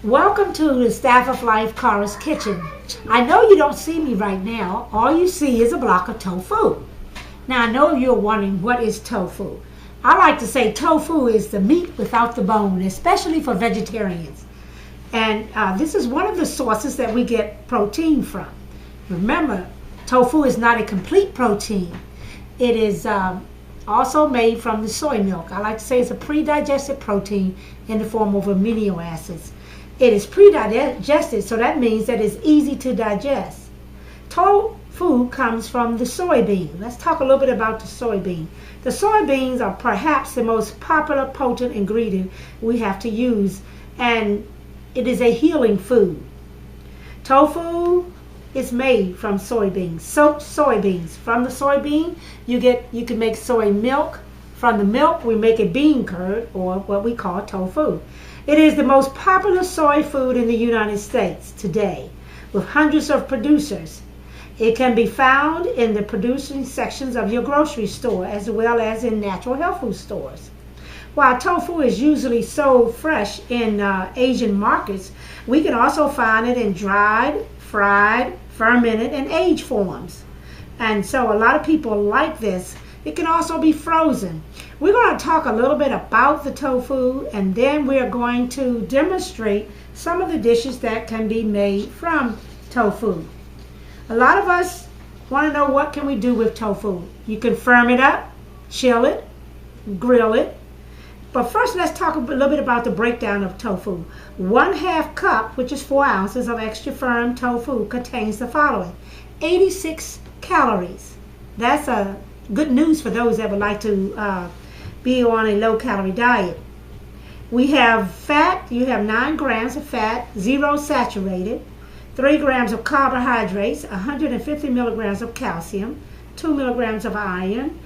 Welcome to the Staff of Life Cara's Kitchen. I know you don't see me right now. All you see is a block of tofu. Now I know you're wondering, what is tofu? I like to say tofu is the meat without the bone, especially for vegetarians. And this is one of the sources that we get protein from. Remember, tofu is not a complete protein. It is also made from the soy milk. I like to say it's a pre-digested protein in the form of amino acids. It is pre-digested, so that means that it's easy to digest. Tofu comes from the soybean. Let's talk a little bit about the soybean. The soybeans are perhaps the most popular potent ingredient we have to use, and it is a healing food. Tofu is made from soybeans, soaked soybeans. From the soybean, you can make soy milk. From the milk, we make a bean curd, or what we call tofu. It is the most popular soy food in the United States today, with hundreds of producers. It can be found in the producing sections of your grocery store, as well as in natural health food stores. While tofu is usually sold fresh in Asian markets, we can also find it in dried, fried, fermented, and aged forms. And so a lot of people like this. It can also be frozen. We're going to talk a little bit about the tofu, and then we're going to demonstrate some of the dishes that can be made from tofu. A lot of us want to know, what can we do with tofu? You can firm it up, chill it, grill it. But first, let's talk a little bit about the breakdown of tofu. 1/2 cup, which is 4 ounces of extra firm tofu, contains the following: 86 calories. That's a good news for those that would like to be on a low-calorie diet. We have fat. You have 9 grams of fat, 0 saturated, 3 grams of carbohydrates, 150 milligrams of calcium, 2 milligrams of iron,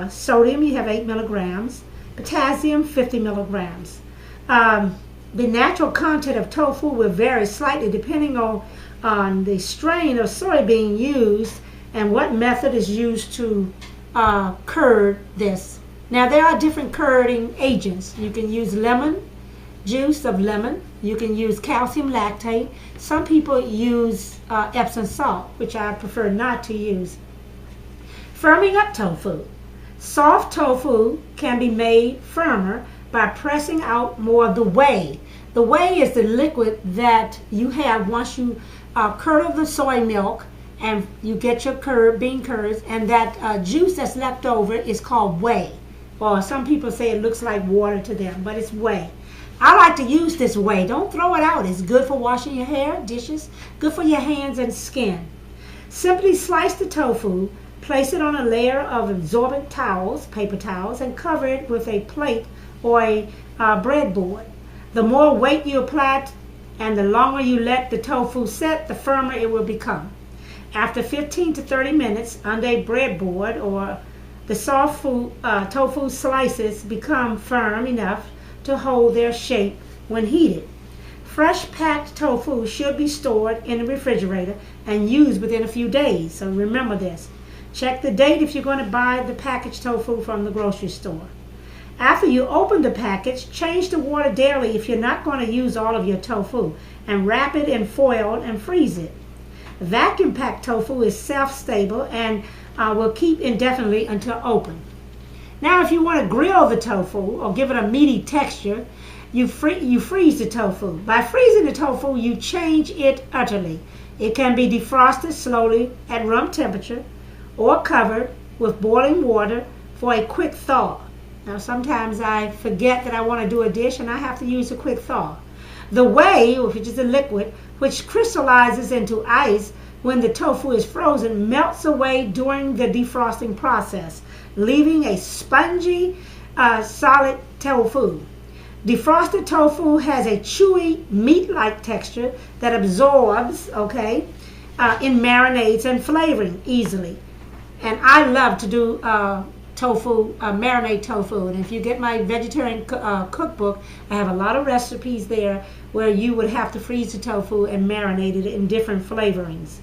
sodium, you have 8 milligrams, potassium, 50 milligrams. The natural content of tofu will vary slightly depending on the strain of soybean used and what method is used to curd this. Now, there are different curding agents. You can use lemon, juice of lemon. You can use calcium lactate. Some people use Epsom salt, which I prefer not to use. Firming up tofu. Soft tofu can be made firmer by pressing out more of the whey. The whey is the liquid that you have once you curdle the soy milk and you get your bean curds, and that juice that's left over is called whey. Or some people say it looks like water to them, but it's whey. I like to use this whey. Don't throw it out. It's good for washing your hair, dishes, good for your hands and skin. Simply slice the tofu, place it on a layer of absorbent towels, paper towels, and cover it with a plate or a breadboard. The more weight you apply and the longer you let the tofu set, the firmer it will become. After 15 to 30 minutes under a breadboard, or the soft tofu slices become firm enough to hold their shape when heated. Fresh packed tofu should be stored in the refrigerator and used within a few days. So remember this. Check the date if you're going to buy the packaged tofu from the grocery store. After you open the package, change the water daily if you're not going to use all of your tofu, and wrap it in foil and freeze it. Vacuum packed tofu is self-stable and will keep indefinitely until open. Now, if you want to grill the tofu or give it a meaty texture, you freeze the tofu. By freezing the tofu, you change it utterly. It can be defrosted slowly at room temperature or covered with boiling water for a quick thaw. Now, sometimes I forget that I want to do a dish and I have to use a quick thaw. The whey, which is a liquid, which crystallizes into ice when the tofu is frozen, melts away during the defrosting process, leaving a spongy, solid tofu. Defrosted tofu has a chewy, meat-like texture that absorbs, in marinades and flavoring easily. And I love to do marinate tofu. And if you get my vegetarian cookbook, I have a lot of recipes there where you would have to freeze the tofu and marinate it in different flavorings.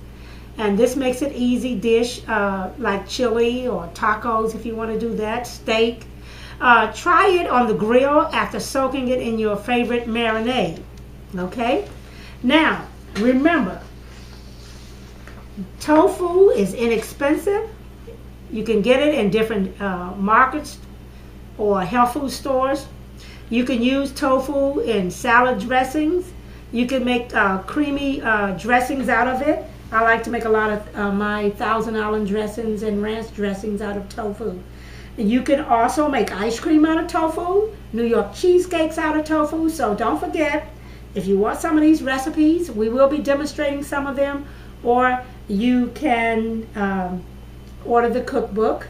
And this makes it easy dish like chili or tacos if you want to do that, steak. Try it on the grill after soaking it in your favorite marinade. Okay? Now, remember, tofu is inexpensive. You can get it in different markets or health food stores. You can use tofu in salad dressings. You can make creamy dressings out of it. I like to make a lot of my Thousand Island dressings and ranch dressings out of tofu. And you can also make ice cream out of tofu, New York cheesecakes out of tofu. So don't forget, if you want some of these recipes, we will be demonstrating some of them, or you can order the cookbook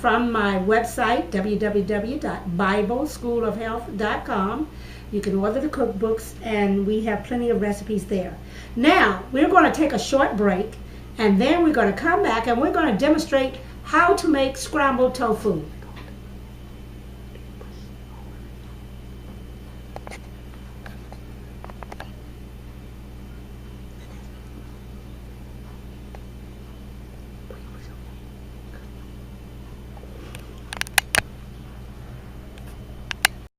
from my website, www.bibleschoolofhealth.com. You can order the cookbooks, and we have plenty of recipes there. Now, we're going to take a short break, and then we're going to come back, and we're going to demonstrate how to make scrambled tofu.